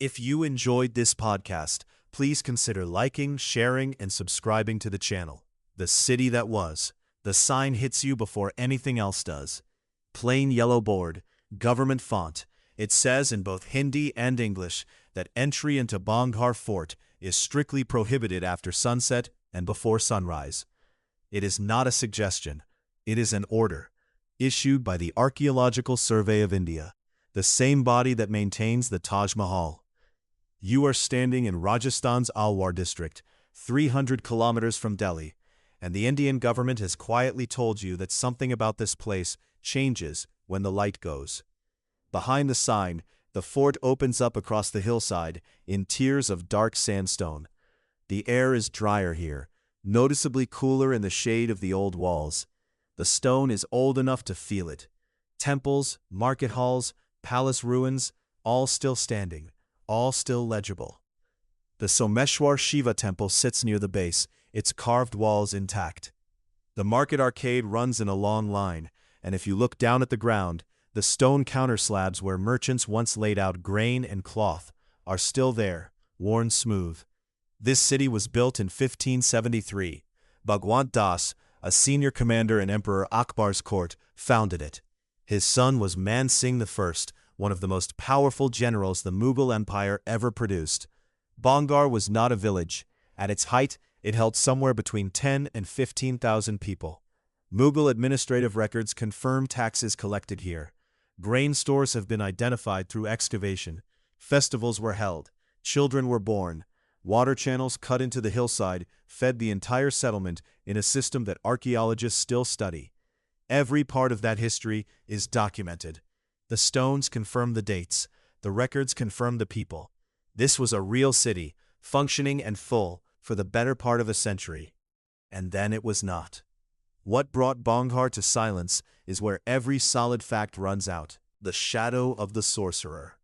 If you enjoyed this podcast, please consider liking, sharing, and subscribing to the channel. The city that was. The sign hits you before anything else does. Plain yellow board, government font. It says in both Hindi and English that entry into Bhangarh Fort is strictly prohibited after sunset and before sunrise. It is not a suggestion. It is an order, issued by the Archaeological Survey of India, the same body that maintains the Taj Mahal. You are standing in Rajasthan's Alwar district, 300 kilometers from Delhi, and the Indian government has quietly told you that something about this place changes when the light goes. Behind the sign, the fort opens up across the hillside in tiers of dark sandstone. The air is drier here, noticeably cooler in the shade of the old walls. The stone is old enough to feel it. Temples, market halls, palace ruins, all still standing, all still legible. The Someshwar Shiva temple sits near the base, its carved walls intact. The market arcade runs in a long line, and if you look down at the ground, the stone counterslabs where merchants once laid out grain and cloth are still there, worn smooth. This city was built in 1573. Bhagwant Das, a senior commander in Emperor Akbar's court, founded it. His son was Man Singh I, one of the most powerful generals the Mughal Empire ever produced. Bhangarh was not a village. At its height, it held somewhere between 10 and 15,000 people. Mughal administrative records confirm taxes collected here. Grain stores have been identified through excavation. Festivals were held. Children were born. Water channels cut into the hillside fed the entire settlement in a system that archaeologists still study. Every part of that history is documented. The stones confirm the dates. The records confirm the people. This was a real city, functioning and full for the better part of a century. And then it was not. What brought Bhangarh to silence is where every solid fact runs out: the shadow of the sorcerer.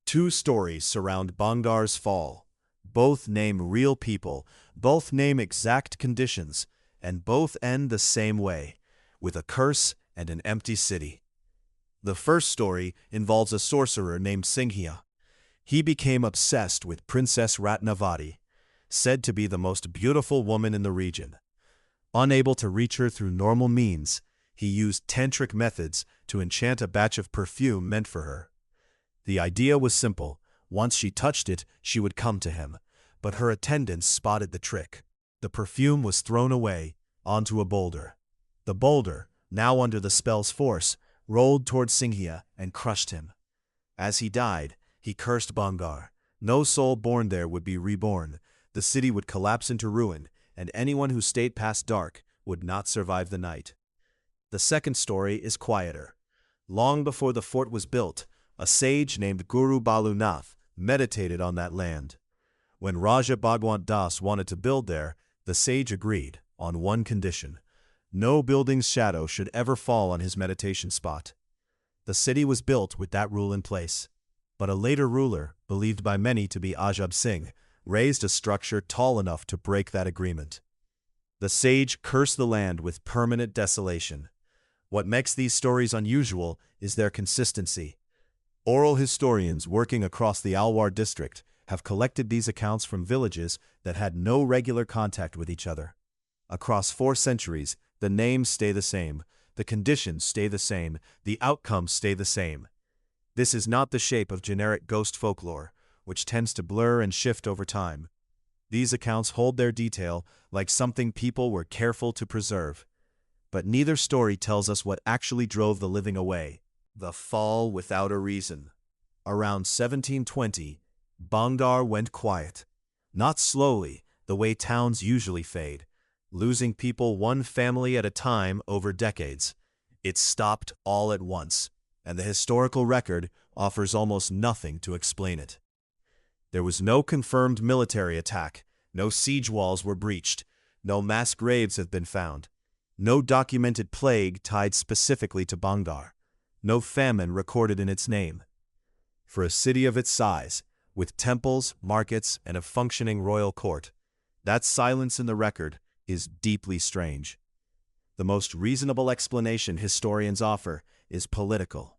Two stories surround Bhangarh's fall. Both name real people, both name exact conditions, and both end the same way, with a curse and an empty city. The first story involves a sorcerer named Singhia. He became obsessed with Princess Ratnavati, said to be the most beautiful woman in the region. Unable to reach her through normal means, he used tantric methods to enchant a batch of perfume meant for her. The idea was simple. Once she touched it, she would come to him. But her attendants spotted the trick. The perfume was thrown away onto a boulder. The boulder, now under the spell's force, rolled toward Singhia and crushed him. As he died, he cursed Bhangarh. No soul born there would be reborn. The city would collapse into ruin, and anyone who stayed past dark would not survive the night. The second story is quieter. Long before the fort was built, a sage named Guru Balu Nath meditated on that land. When Raja Bhagwant Das wanted to build there, the sage agreed, on one condition: no building's shadow should ever fall on his meditation spot. The city was built with that rule in place. But a later ruler, believed by many to be Ajab Singh, raised a structure tall enough to break that agreement. The sage cursed the land with permanent desolation. What makes these stories unusual is their consistency. Oral historians working across the Alwar district have collected these accounts from villages that had no regular contact with each other. Across 4 centuries, the names stay the same, the conditions stay the same, the outcomes stay the same. This is not the shape of generic ghost folklore, which tends to blur and shift over time. These accounts hold their detail like something people were careful to preserve. But neither story tells us what actually drove the living away: the fall without a reason. Around 1720, Bhangarh went quiet. Not slowly, the way towns usually fade, losing people one family at a time over decades. It stopped all at once, and the historical record offers almost nothing to explain it. There was no confirmed military attack, no siege walls were breached, no mass graves have been found, no documented plague tied specifically to Bhangarh, no famine recorded in its name. For a city of its size, with temples, markets, and a functioning royal court, that silence in the record is deeply strange. The most reasonable explanation historians offer is political.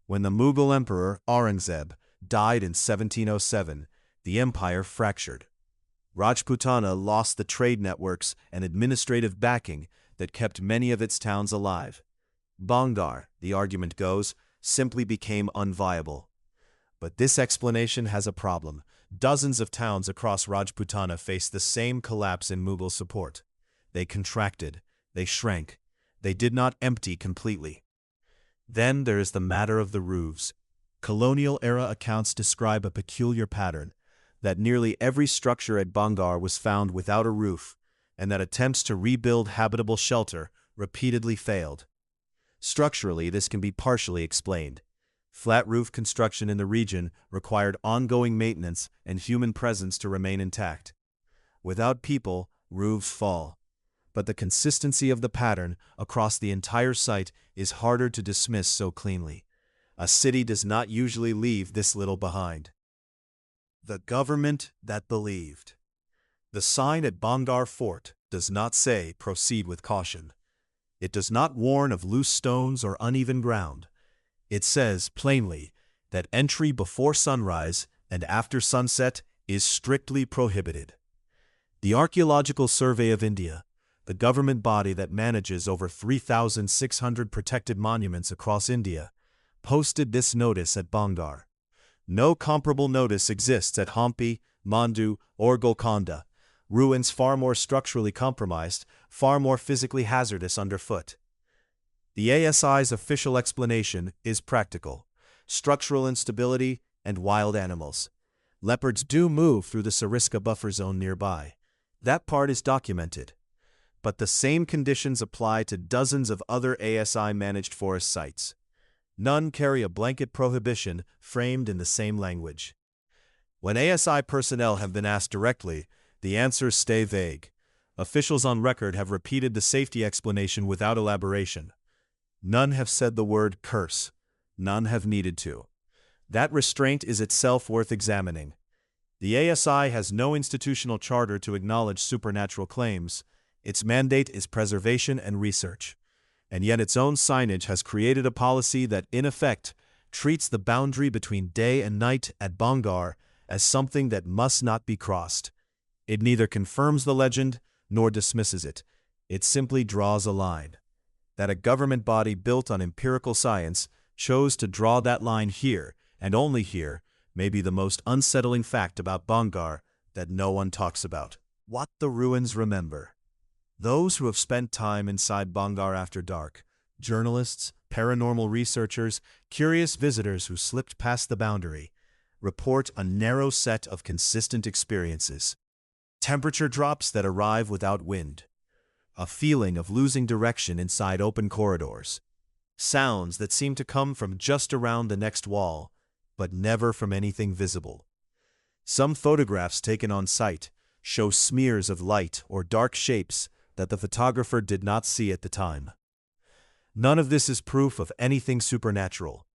When the Mughal emperor Aurangzeb died in 1707, the empire fractured. Rajputana lost the trade networks and administrative backing that kept many of its towns alive. Bhangarh, the argument goes, simply became unviable. But this explanation has a problem. Dozens of towns across Rajputana faced the same collapse in Mughal support. They contracted, they shrank, they did not empty completely. Then there is the matter of the roofs. Colonial-era accounts describe a peculiar pattern, that nearly every structure at Bhangarh was found without a roof, and that attempts to rebuild habitable shelter repeatedly failed. Structurally, this can be partially explained. Flat roof construction in the region required ongoing maintenance and human presence to remain intact. Without people, roofs fall. But the consistency of the pattern across the entire site is harder to dismiss so cleanly. A city does not usually leave this little behind. The government that believed. The sign at Bhangarh Fort does not say, "Proceed with caution." It does not warn of loose stones or uneven ground. It says, plainly, that entry before sunrise and after sunset is strictly prohibited. The Archaeological Survey of India, the government body that manages over 3,600 protected monuments across India, posted this notice at Bhangarh. No comparable notice exists at Hampi, Mandu, or Golconda, ruins far more structurally compromised, far more physically hazardous underfoot. The ASI's official explanation is practical: structural instability and wild animals. Leopards do move through the Sariska buffer zone nearby. That part is documented. But the same conditions apply to dozens of other ASI-managed forest sites. None carry a blanket prohibition framed in the same language. When ASI personnel have been asked directly, the answers stay vague. Officials on record have repeated the safety explanation without elaboration. None have said the word curse. None have needed to. That restraint is itself worth examining. The ASI has no institutional charter to acknowledge supernatural claims. Its mandate is preservation and research. And yet its own signage has created a policy that, in effect, treats the boundary between day and night at Bhangarh as something that must not be crossed. It neither confirms the legend nor dismisses it. It simply draws a line. That a government body built on empirical science chose to draw that line here, and only here, may be the most unsettling fact about Bhangarh that no one talks about. What the ruins remember. Those who have spent time inside Bhangarh after dark, journalists, paranormal researchers, curious visitors who slipped past the boundary, report a narrow set of consistent experiences. Temperature drops that arrive without wind. A feeling of losing direction inside open corridors. Sounds that seem to come from just around the next wall, but never from anything visible. Some photographs taken on site show smears of light or dark shapes that the photographer did not see at the time. None of this is proof of anything supernatural,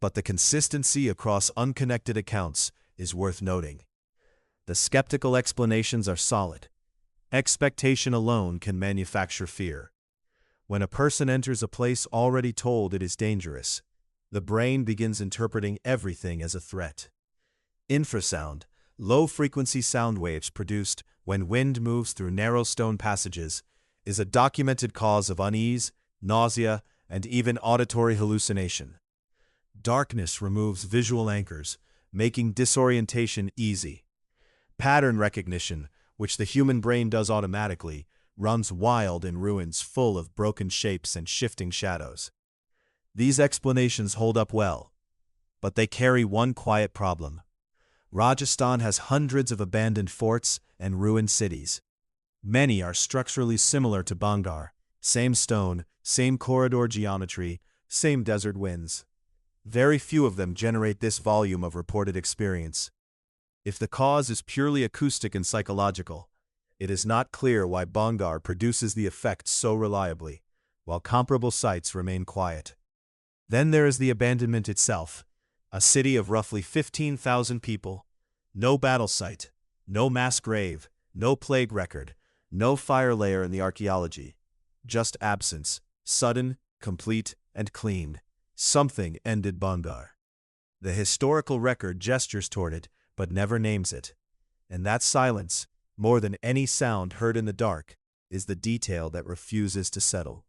but the consistency across unconnected accounts is worth noting. The skeptical explanations are solid. Expectation alone can manufacture fear. When a person enters a place already told it is dangerous, the brain begins interpreting everything as a threat. Infrasound, low-frequency sound waves produced when wind moves through narrow stone passages, is a documented cause of unease, nausea, and even auditory hallucination. Darkness removes visual anchors, making disorientation easy. Pattern recognition, which the human brain does automatically, runs wild in ruins full of broken shapes and shifting shadows. These explanations hold up well, but they carry one quiet problem. Rajasthan has hundreds of abandoned forts and ruined cities. Many are structurally similar to Bhangarh: same stone, same corridor geometry, same desert winds. Very few of them generate this volume of reported experience. If the cause is purely acoustic and psychological, it is not clear why Bhangarh produces the effect so reliably, while comparable sites remain quiet. Then there is the abandonment itself, a city of roughly 15,000 people, no battle site, no mass grave, no plague record, no fire layer in the archaeology, just absence, sudden, complete, and clean. Something ended Bhangarh. The historical record gestures toward it, but never names it. And that silence, more than any sound heard in the dark, is the detail that refuses to settle.